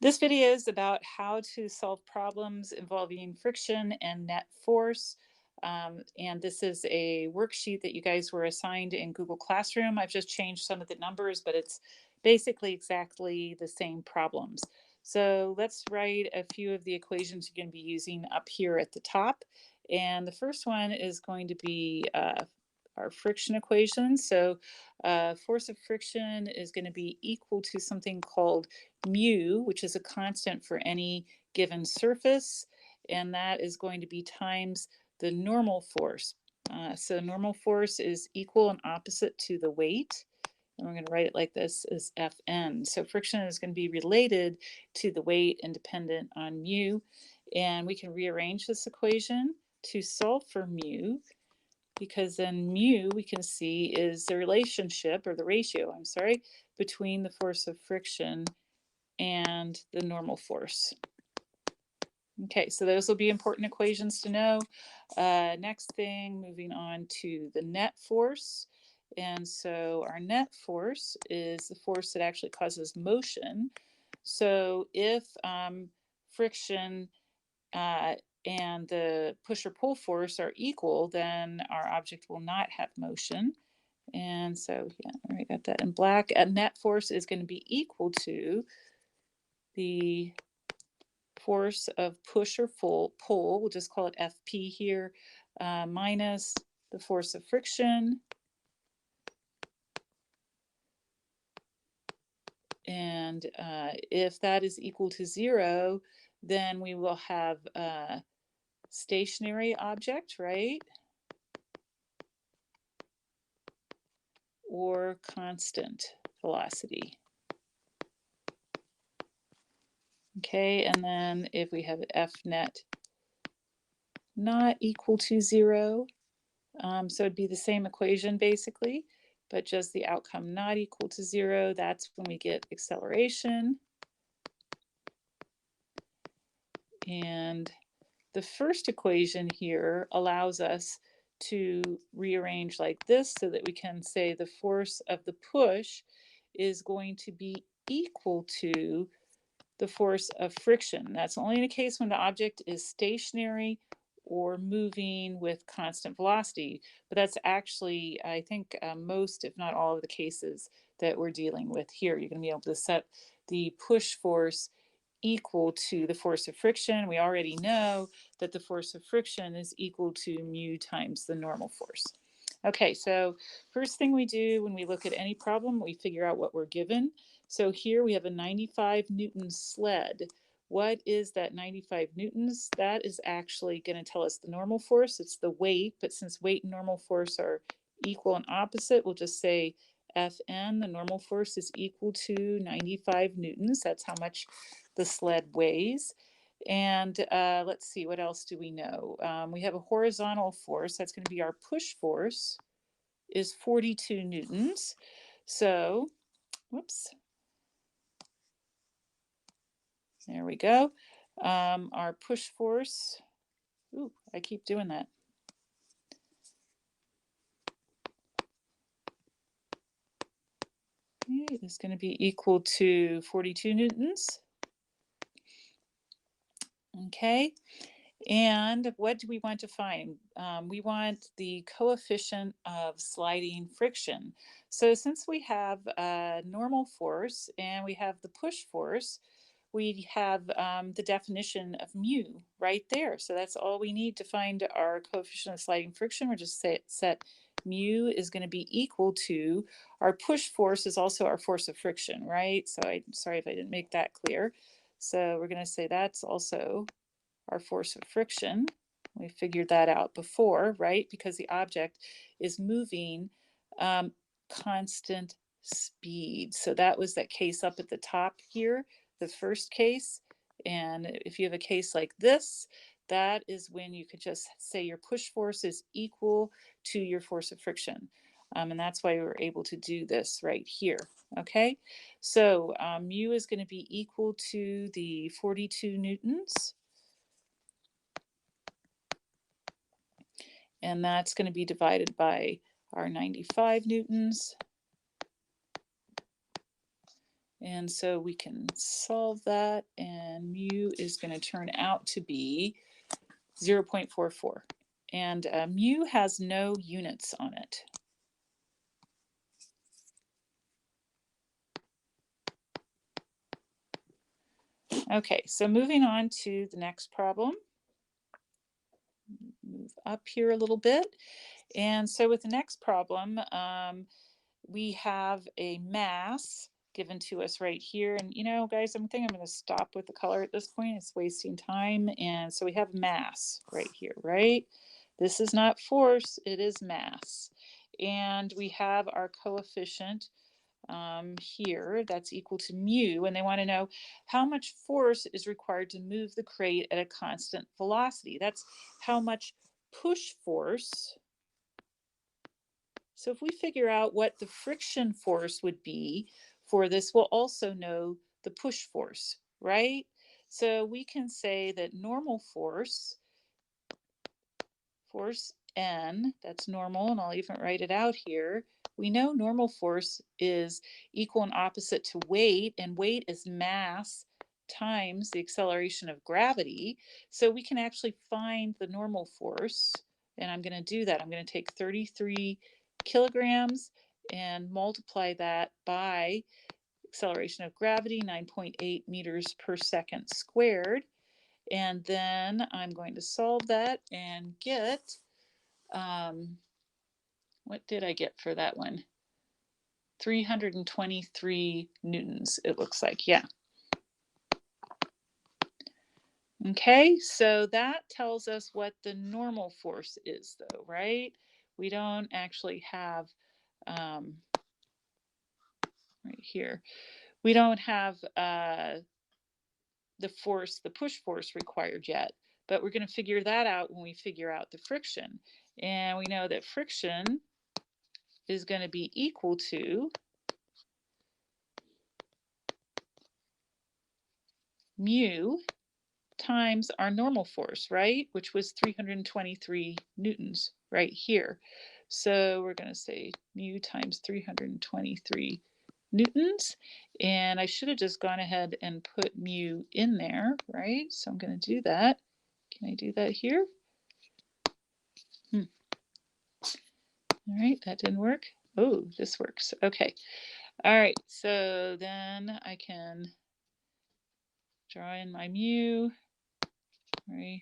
This video is about how to solve problems involving friction and net force. And this is a worksheet that you guys were assigned in Google Classroom. I've just changed some of the numbers, but it's basically exactly the same problems. So let's write a few of the equations you're going to be using up here at the top. And the first one is going to be our friction equation. So force of friction is going to be equal to something called mu, which is a constant for any given surface, and that is going to be times the normal force. So normal force is equal and opposite to the weight, and we're going to write it like this as Fn. So friction is going to be related to the weight and dependent on mu, and we can rearrange this equation to solve for mu, because then mu we can see is the relationship, or the ratio, I'm sorry, between the force of friction and the normal force. Okay, so those will be important equations to know. Next thing, moving on to the net force. And so our net force is the force that actually causes motion. So if friction and the push or pull force are equal, then our object will not have motion. And so, yeah, I got that in black. A net force is going to be equal to the force of push or pull, we'll just call it FP here, minus the force of friction. And if that is equal to 0, then we will have a stationary object, right? Or constant velocity. Okay, and then if we have F net not equal to 0, so it'd be the same equation basically, but just the outcome not equal to 0, that's when we get acceleration. And the first equation here allows us to rearrange like this so that we can say the force of the push is going to be equal to the force of friction. That's only in a case when the object is stationary or moving with constant velocity. But that's actually, I think, most, if not all, of the cases that we're dealing with here. You're going to be able to set the push force equal to the force of friction. We already know that the force of friction is equal to mu times the normal force. Okay, so first thing we do when we look at any problem, we figure out what we're given. So here we have a 95 Newton sled. What is that 95 Newtons? That is actually going to tell us the normal force. It's the weight, but since weight and normal force are equal and opposite, we'll just say Fn, the normal force, is equal to 95 Newtons. That's how much the sled weighs. And let's see, what else do we know? We have a horizontal force. That's going to be our push force, is 42 Newtons. So, whoops, there we go. Our push force, ooh, I keep doing that. Okay, is going to be equal to 42 Newtons. Okay, and what do we want to find? We want the coefficient of sliding friction. So since we have a normal force and we have the push force, we have the definition of mu right there. So that's all we need to find our coefficient of sliding friction. We're just set mu is going to be equal to our push force is also our force of friction, right? So I'm sorry if I didn't make that clear. So we're going to say that's also our force of friction. We figured that out before, right? Because the object is moving constant speed. So that was that case up at the top here, the first case. And if you have a case like this, that is when you could just say your push force is equal to your force of friction. And that's why we're able to do this right here. Okay, so mu is going to be equal to the 42 newtons. And that's going to be divided by our 95 newtons. And so we can solve that, and mu is going to turn out to be 0.44. And mu has no units on it. Okay, so moving on to the next problem. Move up here a little bit. And so with the next problem, we have a mass given to us right here. And you know, guys, I'm thinking I'm going to stop with the color at this point. It's wasting time. And so we have mass right here, right? This is not force, it is mass. And we have our coefficient here that's equal to mu, and they want to know how much force is required to move the crate at a constant velocity. That's how much push force. So if we figure out what the friction force would be for this, we'll also know the push force, right? So we can say that normal force N, that's normal, and I'll even write it out here. We know normal force is equal and opposite to weight, and weight is mass times the acceleration of gravity. So we can actually find the normal force, and I'm going to do that. I'm going to take 33 kilograms and multiply that by acceleration of gravity, 9.8 meters per second squared. And then I'm going to solve that and get, what did I get for that one? 323 newtons, it looks like, yeah. Okay, so that tells us what the normal force is though, right? We don't actually have, right here, we don't have the force, the push force required yet, but we're going to figure that out when we figure out the friction. And we know that friction is going to be equal to mu times our normal force, right? Which was 323 newtons right here. So we're going to say mu times 323 newtons. And I should have just gone ahead and put mu in there, right? So I'm going to do that. Can I do that here? All right, that didn't work. Oh, this works. Okay. All right, so then I can draw in my mu, right?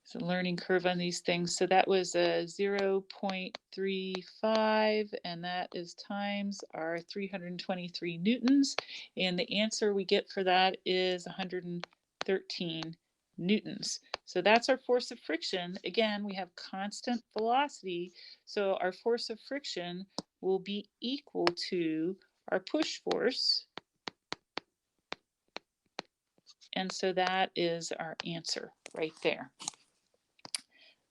It's a learning curve on these things. So that was a 0.35, and that is times our 323 newtons. And the answer we get for that is 113 newtons. So that's our force of friction. Again, we have constant velocity. So our force of friction will be equal to our push force. And so that is our answer right there.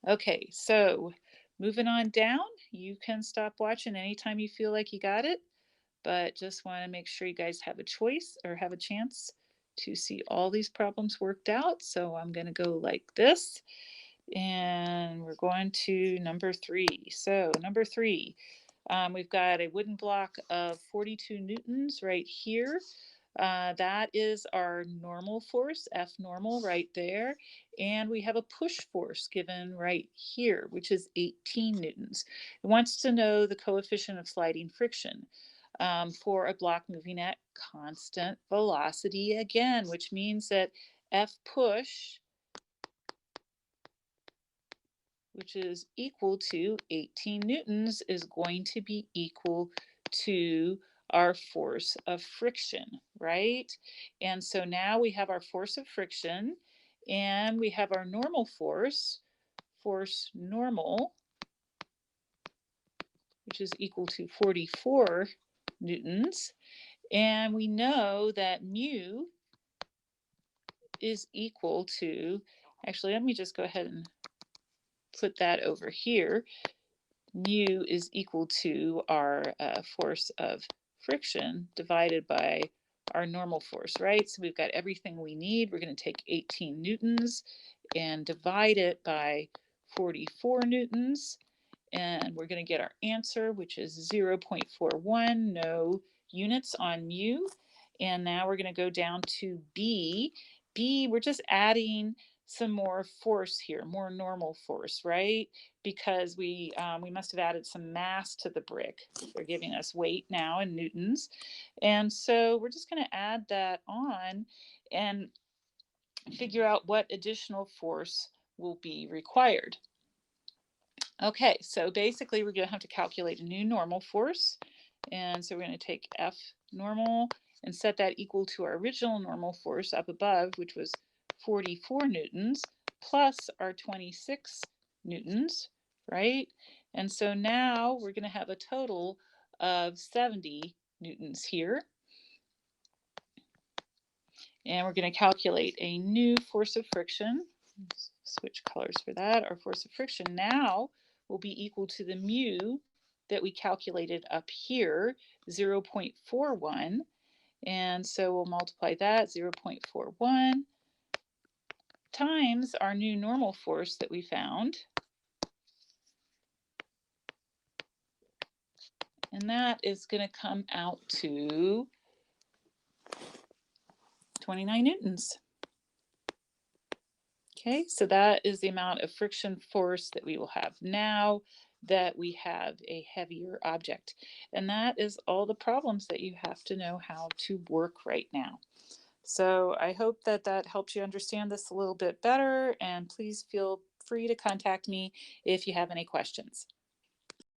Okay, so moving on down, you can stop watching anytime you feel like you got it, but just want to make sure you guys have a choice or have a chance to see all these problems worked out. So I'm going to go like this, and we're going to number 3. So number 3, we've got a wooden block of 42 newtons right here. That is our normal force, F normal right there. And we have a push force given right here, which is 18 newtons. It wants to know the coefficient of sliding friction for a block moving at constant velocity again, which means that F push, which is equal to 18 newtons, is going to be equal to our force of friction, right? And so now we have our force of friction, and we have our normal force, force normal, which is equal to 44 newtons. And we know that mu is equal to, actually, let me just go ahead and put that over here. Mu is equal to our force of friction divided by our normal force, right? So we've got everything we need. We're going to take 18 newtons and divide it by 44 newtons. And we're going to get our answer, which is 0.41, no units on mu. And now we're going to go down to B. B, we're just adding some more force here, more normal force, right? Because we must have added some mass to the brick. They're giving us weight now in newtons. And so we're just going to add that on and figure out what additional force will be required. Okay, so basically we're going to have to calculate a new normal force. And so we're going to take F normal and set that equal to our original normal force up above, which was 44 newtons, plus our 26 newtons, right? And so now we're going to have a total of 70 newtons here. And we're going to calculate a new force of friction. Let's switch colors for that. Our force of friction now will be equal to the mu that we calculated up here, 0.41. And so we'll multiply that, 0.41, times our new normal force that we found. And that is going to come out to 29 newtons. Okay, so that is the amount of friction force that we will have now that we have a heavier object. And that is all the problems that you have to know how to work right now. So I hope that that helps you understand this a little bit better, and please feel free to contact me if you have any questions.